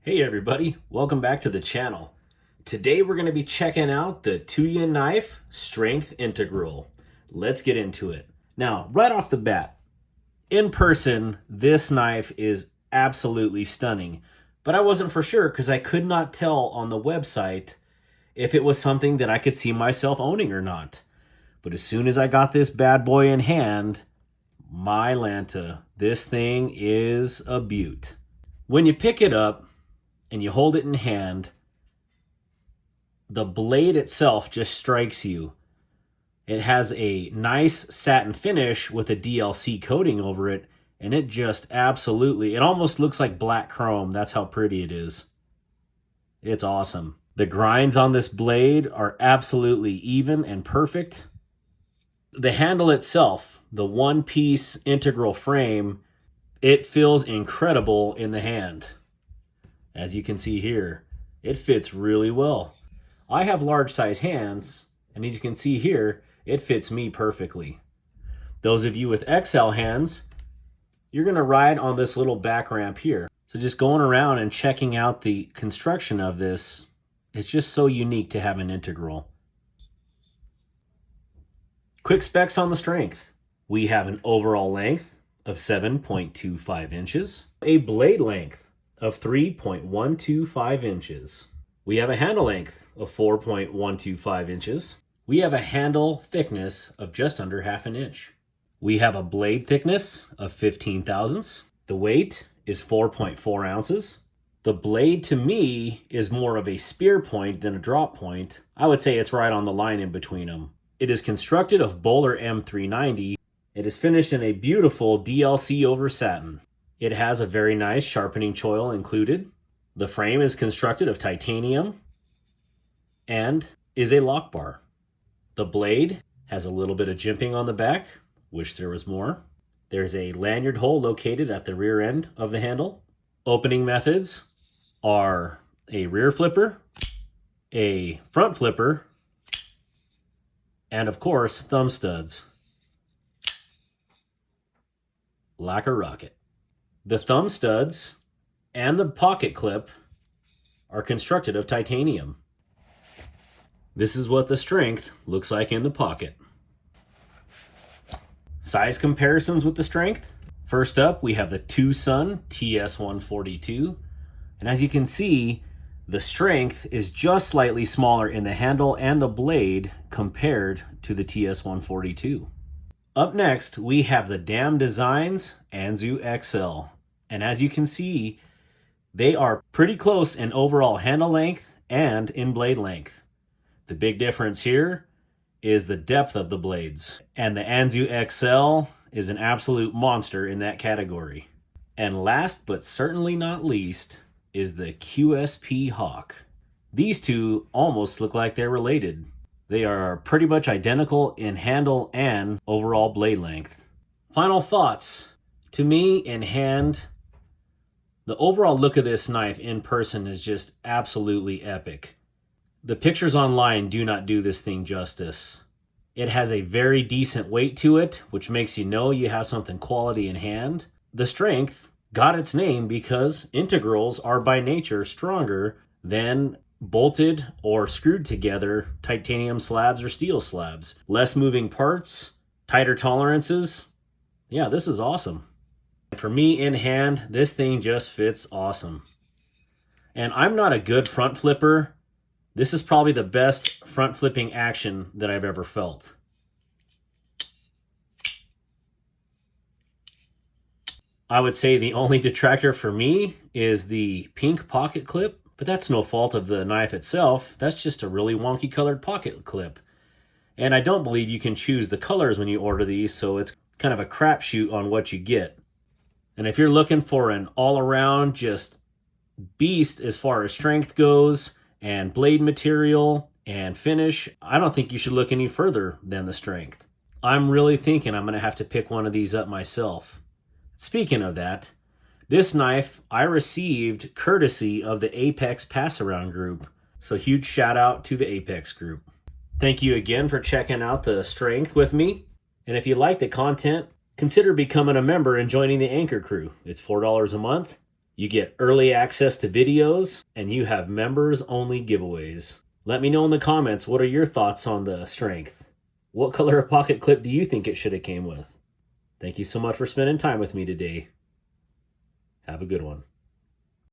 Hey everybody, welcome back to the channel. Today we're going to be checking out the Tuya Knife Strength Integral. Let's get into it. Now, right off the bat, in person, this knife is absolutely stunning, but I wasn't for sure because I could not tell on the website if it was something that I could see myself owning or not. But as soon as I got this bad boy in hand, my Lanta, this thing is a beaut. When you pick it up, and you hold it in hand, the blade itself just strikes you. It has a nice satin finish with a DLC coating over it, and it just absolutely, it almost looks like black chrome. That's how pretty it is. It's awesome. The grinds on this blade are absolutely even and perfect. The handle itself, the one-piece integral frame, it feels incredible in the hand. As you can see here, it fits really well. I have large size hands, and as you can see here, it fits me perfectly. Those of you with XL hands, you're gonna ride on this little back ramp here. So just going around and checking out the construction of this, it's just so unique to have an integral. Quick specs on the strength. We have an overall length of 7.25 inches, a blade length of 3.125 inches. We have a handle length of 4.125 inches. We have a handle thickness of just under half an inch. We have a blade thickness of 15 thousandths. The weight is 4.4 ounces. The blade to me is more of a spear point than a drop point. I would say it's right on the line in between them. It is constructed of Bowler M390. It is finished in a beautiful DLC over satin. It has a very nice sharpening choil included. The frame is constructed of titanium and is a lock bar. The blade has a little bit of jimping on the back. Wish there was more. There's a lanyard hole located at the rear end of the handle. Opening methods are a rear flipper, a front flipper, and of course, thumb studs. Like a rocket. The thumb studs and the pocket clip are constructed of titanium. This is what the strength looks like in the pocket. Size comparisons with the strength. First up, we have the Tucson TS142. And as you can see, the strength is just slightly smaller in the handle and the blade compared to the TS142. Up next, we have the Dam Designs Anzu XL. And as you can see, they are pretty close in overall handle length and in blade length. The big difference here is the depth of the blades. And the Anzu XL is an absolute monster in that category. And last but certainly not least is the QSP Hawk. These two almost look like they're related. They are pretty much identical in handle and overall blade length. Final thoughts. To me, in hand, the overall look of this knife in person is just absolutely epic. The pictures online do not do this thing justice. It has a very decent weight to it, which makes you know you have something quality in hand. The strength got its name because integrals are by nature stronger than bolted or screwed together titanium slabs or steel slabs. Less moving parts, tighter tolerances. Yeah, this is awesome. For me in hand, this thing just fits awesome. And I'm not a good front flipper. This is probably the best front flipping action that I've ever felt. I would say the only detractor for me is the pink pocket clip, but that's no fault of the knife itself. That's just a really wonky colored pocket clip. And I don't believe you can choose the colors when you order these, so it's kind of a crapshoot on what you get. And if you're looking for an all-around just beast as far as strength goes and blade material and finish, I don't think you should look any further than the strength. I'm really thinking I'm going to have to pick one of these up myself. Speaking of that, this knife I received courtesy of the Apex Pass-Around group. So huge shout out to the Apex group. Thank you again for checking out the strength with me. And if you like the content, consider becoming a member and joining the Anchor crew. It's $4 a month. You get early access to videos, and you have members-only giveaways. Let me know in the comments, what are your thoughts on the Strength? What color of pocket clip do you think it should have came with? Thank you so much for spending time with me today. Have a good one.